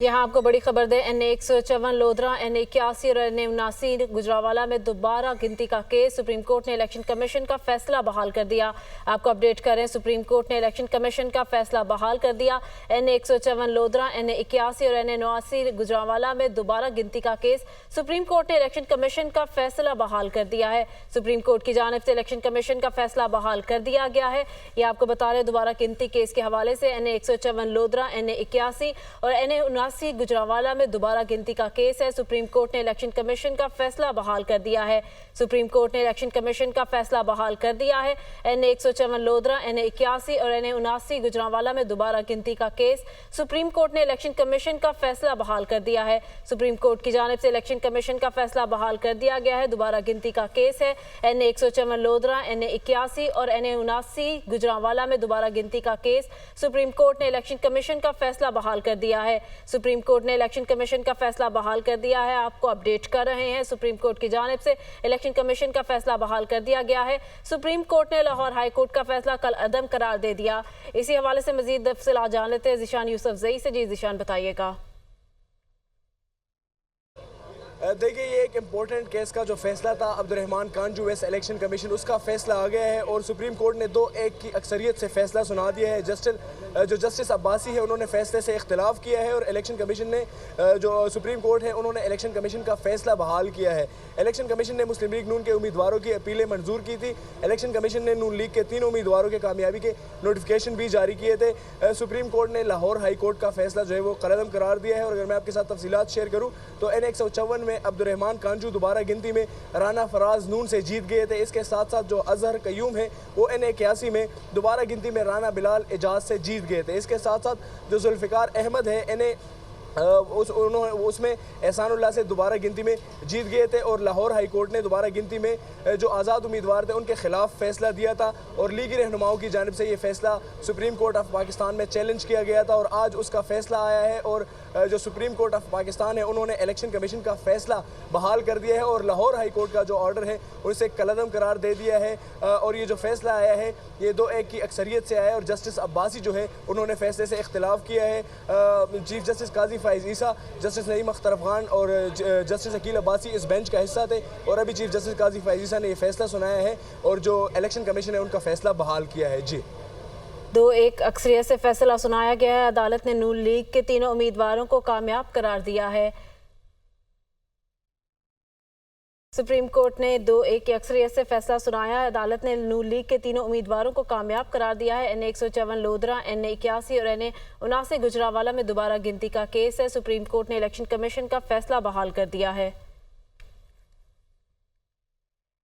यहाँ आपको बड़ी खबर दें, NA 154 लोधरा, NA 81 और NA 79 गुजरांवाला में दोबारा गिनती का केस। सुप्रीम कोर्ट ने इलेक्शन कमीशन का फैसला बहाल कर दिया। आपको अपडेट करें, सुप्रीम कोर्ट ने इलेक्शन कमीशन का फैसला बहाल कर दिया। NA 154 लोधरा, NA 81 और NA 79 गुजरांवाला में दोबारा गिनती का केस। सुप्रीम कोर्ट ने इलेक्शन कमीशन का फैसला बहाल कर दिया है। सुप्रीम कोर्ट की जानिब से इलेक्शन कमीशन का फैसला बहाल कर दिया गया है। ये आपको बता रहे दोबारा गिनती केस के हवाले से NA 154 लोधरा, NA 81 और NA 79 गुजरांवाला में दोबारा गिनती का केस है। सुप्रीम कोर्ट ने इलेक्शन कमीशन का फैसला बहाल कर दिया है। सुप्रीम कोर्ट ने इलेक्शन कमीशन का फैसला बहाल कर दिया है। NA 154 लोधरा, NA 81 और NA 79 गुजरांवाला में दोबारा गिनती का केस। सुप्रीम कोर्ट ने इलेक्शन कमीशन का फैसला बहाल कर दिया है। सुप्रीम कोर्ट की जानिब से इलेक्शन कमीशन का फैसला बहाल कर दिया गया है। दोबारा गिनती का केस है। NA 154 लोधरा, NA 81 और NA 79 गुजरांवाला में दोबारा गिनती का केस। सुप्रीम कोर्ट ने इलेक्शन कमीशन का फैसला बहाल कर दिया है। सुप्रीम कोर्ट ने इलेक्शन कमीशन का फैसला बहाल कर दिया है। आपको अपडेट कर रहे हैं, सुप्रीम कोर्ट की जानिब से इलेक्शन कमीशन का फैसला बहाल कर दिया गया है। सुप्रीम कोर्ट ने लाहौर हाई कोर्ट का फैसला कल अदम करार दे दिया। इसी हवाले से मजीद तफसीलात जान लेते हैं जिशान यूसुफजई से। जी जिशान, बताइएगा। देखिए, ये एक इम्पोर्टेंट केस का जो फैसला था अब्दुर्रहमान कांजू वेस्ट इलेक्शन कमीशन, उसका फैसला आ गया है और सुप्रीम कोर्ट ने 2-1 की अक्सरियत से फैसला सुना दिया है। जस्टिस अब्बासी है, उन्होंने फैसले से इख्तिलाफ किया है और इलेक्शन कमीशन ने जो सुप्रीम कोर्ट है उन्होंने इलेक्शन कमीशन का फैसला बहाल किया है। इलेक्शन कमीशन ने मुस्लिम लीग नून के उम्मीदवारों की अपीलें मंजूर की थी। इलेक्शन कमीशन ने नून लीग के 3 उम्मीदवारों के कामयाबी के नोटिफिकेशन भी जारी किए थे। सुप्रीम कोर्ट ने लाहौर हाई कोर्ट का फैसला जो है वो कलअदम करार दिया है। और अगर मैं आपके साथ तफसीलात शेयर करूँ तो NA 154 में अब्दुर्रहमान कांजू दोबारा गिनती में राना फराज नून से जीत गए थे। इसके साथ साथ जो अजहर कयूम है वो NA 81 में दोबारा गिनती में राना बिलाल एजाज से जीत गए थे। इसके साथ साथ जो जुल्फ़िकार अहमद है NA उसमें एहसानुल्लाह से दोबारा गिनती में जीत गए थे। और लाहौर हाई कोर्ट ने दोबारा गिनती में जो आज़ाद उम्मीदवार थे उनके खिलाफ फैसला दिया था और लीगी रहनुमाओं की जानिब से ये फैसला सुप्रीम कोर्ट ऑफ पाकिस्तान में चैलेंज किया गया था और आज उसका फैसला आया है। और जो सुप्रीम कोर्ट ऑफ पाकिस्तान है उन्होंने इलेक्शन कमीशन का फैसला बहाल कर दिया है और लाहौर हाई कोर्ट का जो ऑर्डर है उसे कलअदम करार दे दिया है। और ये जो फैसला आया है ये 2-1 की अक्सरियत से आया है और जस्टिस अब्बासी जो है उन्होंने फैसले से इख्तिलाफ किया है। चीफ जस्टिस काजी फ़ाइज़ ईसा, जस्टिस नईम अख्तर अफगान और जस्टिस अकील अब्बासी इस बेंच का हिस्सा थे और अभी चीफ जस्टिस काजी फ़ाइज़ ईसा ने यह फैसला सुनाया है और जो इलेक्शन कमीशन है उनका फैसला बहाल किया है। जी, 2-1 अक्सरियत से फैसला सुनाया गया है। अदालत ने नून लीग के 3 उम्मीदवारों को कामयाब करार दिया है। सुप्रीम कोर्ट ने 2-1 की अक्सरियत से फैसला सुनाया है। अदालत ने नून लीग के 3 उम्मीदवारों को कामयाब करार दिया है। NA 154 लोधरा, NA 81 और NA 79 गुजरांवाला में दोबारा गिनती का केस है। सुप्रीम कोर्ट ने इलेक्शन कमीशन का फैसला बहाल कर दिया है।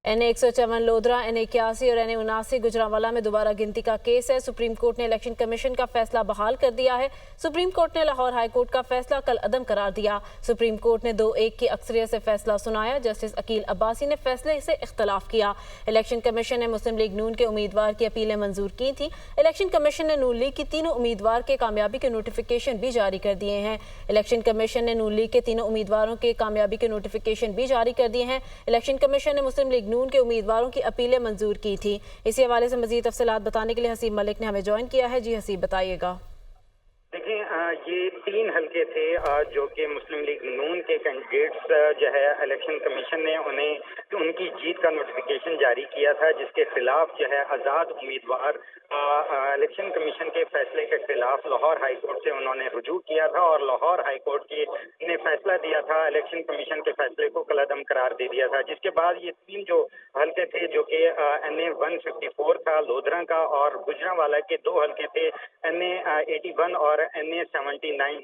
NA 154 लोधरा, NA 81 और NA 79 गुजरांवाला में दोबारा गिनती का केस है। सुप्रीम कोर्ट ने इलेक्शन कमीशन का फैसला बहाल कर दिया है। सुप्रीम कोर्ट ने लाहौर हाई कोर्ट का फैसला कल अदम करार दिया। सुप्रीम कोर्ट ने 2-1 की अक्सरियत से फैसला सुनाया। जस्टिस अकील अब्बासी ने फैसले से इख्तलाफ किया। इलेक्शन कमीशन ने मुस्लिम लीग नून के उम्मीदवार की अपीलें मंजूर की थी। इलेक्शन कमीशन ने नून लीग की 3 उम्मीदवार के कामयाबी के नोटिफिकेशन भी जारी कर दिए हैं। इलेक्शन कमीशन ने नून लीग के 3 उम्मीदवारों के कामयाबी के नोटिफिकेशन भी जारी कर दिए हैं। इलेक्शन कमीशन ने मुस्लिम लीग नून के उम्मीदवारों की अपीलें मंजूर की थी। इसी हवाले से मजीद तफसीलात बताने के लिए हसीब मलिक ने हमें ज्वाइन किया है। जी हसीब, बताइएगा। देखिए, ये 3 हलके थे जो कि मुस्लिम लीग नून के कैंडिडेट्स जो है इलेक्शन कमीशन ने उन्हें उनकी जीत का नोटिफिकेशन जारी किया था, जिसके खिलाफ जो है आज़ाद उम्मीदवार इलेक्शन कमीशन के फैसले के खिलाफ लाहौर हाई कोर्ट से उन्होंने रुजू किया था और लाहौर हाई कोर्ट ने फैसला दिया था, इलेक्शन कमीशन के फैसले को कलअदम करार दे दिया था। जिसके बाद ये 3 जो हलके थे जो कि NA 154 था लोधरा का और गुजरांवाला के 2 हलके थे NA 81 और NA 79,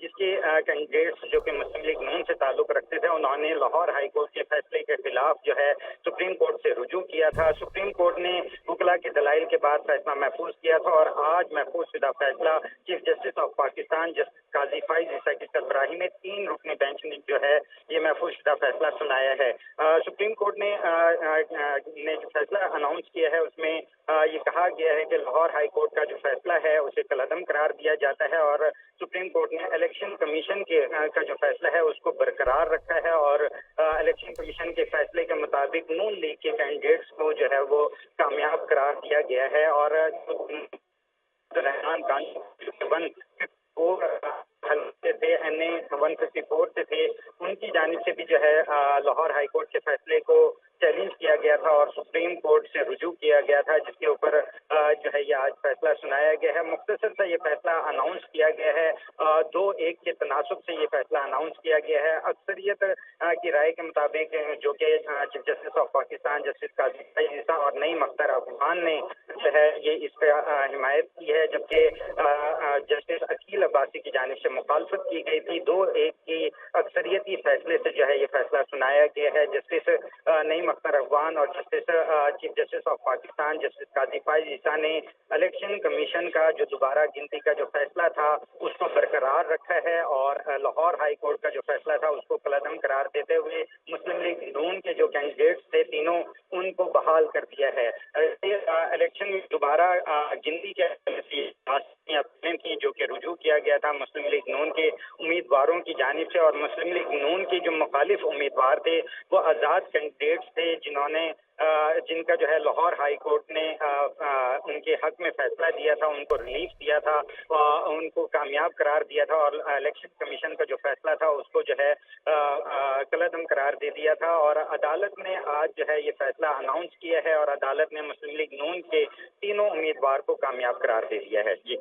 जिसके कैंडिडेट्स जो कि मुस्लिम लीग नून से ताल्लुक रखते थे उन्होंने लाहौर हाई कोर्ट के फैसले के खिलाफ जो है सुप्रीम कोर्ट से रुजू किया था। सुप्रीम कोर्ट ने वकला के दलाइल के बाद फैसला महफूज किया था और आज महफूज शुदा फैसला chief justice of Pakistan justice Qazi Faez Isa की सरबराही में 3 रुकनी बेंच ने जो है ये महफूज शुदा फैसला सुनाया है। सुप्रीम कोर्ट ने जो फैसला अनाउंस किया है उसमें ये कहा गया है कि लाहौर हाई कोर्ट का जो फैसला है उसे कलअदम करार दिया जाता है और सुप्रीम कोर्ट ने इलेक्शन कमीशन का जो फैसला है उसको बरकरार रखा है और इलेक्शन कमीशन के फैसले के मुताबिक नून लीग के कैंडिडेट्स को जो है वो कामयाब करार दिया गया है। और रहमान खान हल्के थे 154 से थे, उनकी जानिब से भी जो है लाहौर हाई कोर्ट के फैसले को चैलेंज किया गया था और सुप्रीम कोर्ट से रुजू किया गया था, जिसके ऊपर जो है ये आज फैसला सुनाया गया है। मुख्तसर सा ये फैसला अनाउंस किया गया है, 2-1 के तनासुब से ये फैसला अनाउंस किया गया है। अक्सरियत की राय के मुताबिक जो कि chief justice of Pakistan justice Qazi Isa और नईम अख्तर अफगान ने जो है ये इस पर हिमायत की है, जबकि जस्टिस अकील अब्बासी की जानिब से मुखालफत की गई थी। 2-1 की अक्सरियती फैसले से जो है ये फैसला सुनाया गया है। जस्टिस नईम अख्तर अफगान और justice chief justice of Pakistan justice Qazi Faez Isa ने इलेक्शन कमीशन का जो दोबारा गिनती का जो फैसला था उसको बरकरार रखा है और लाहौर हाई कोर्ट का जो फैसला था उसको कलअदम करार देते हुए मुस्लिम लीग नून के जो कैंडिडेट्स थे तीनों, उनको बहाल कर दिया है। इलेक्शन में दोबारा गिनती के की जो कि रुजू किया गया था मुस्लिम लीग नून के उम्मीदवारों की जानिब से, और मुस्लिम लीग नून के जो मुखालिफ उम्मीदवार थे वो आज़ाद कैंडिडेट्स थे जिनका जो है लाहौर हाई कोर्ट ने उनके हक में फैसला दिया था, उनको रिलीफ दिया था, उनको कामयाब करार दिया था और इलेक्शन कमीशन का जो फैसला था उसको जो है कलअदम करार दे दिया था। और अदालत ने आज जो है ये फैसला अनाउंस किया है और अदालत ने मुस्लिम लीग नून के तीनों उम्मीदवार को कामयाब करार दे दिया है। जी,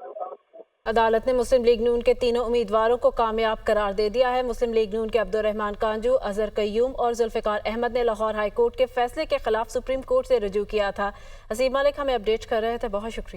अदालत ने मुस्लिम लीग नून के तीनों उम्मीदवारों को कामयाब करार दे दिया है। मुस्लिम लीग नून के अब्दुर्रहमान कांजू, अजहर कय्यूम और जुल्फिकार अहमद ने लाहौर हाई कोर्ट के फैसले के खिलाफ सुप्रीम कोर्ट से रुजू किया था। असीम मलिक हमें अपडेट कर रहे थे, बहुत शुक्रिया।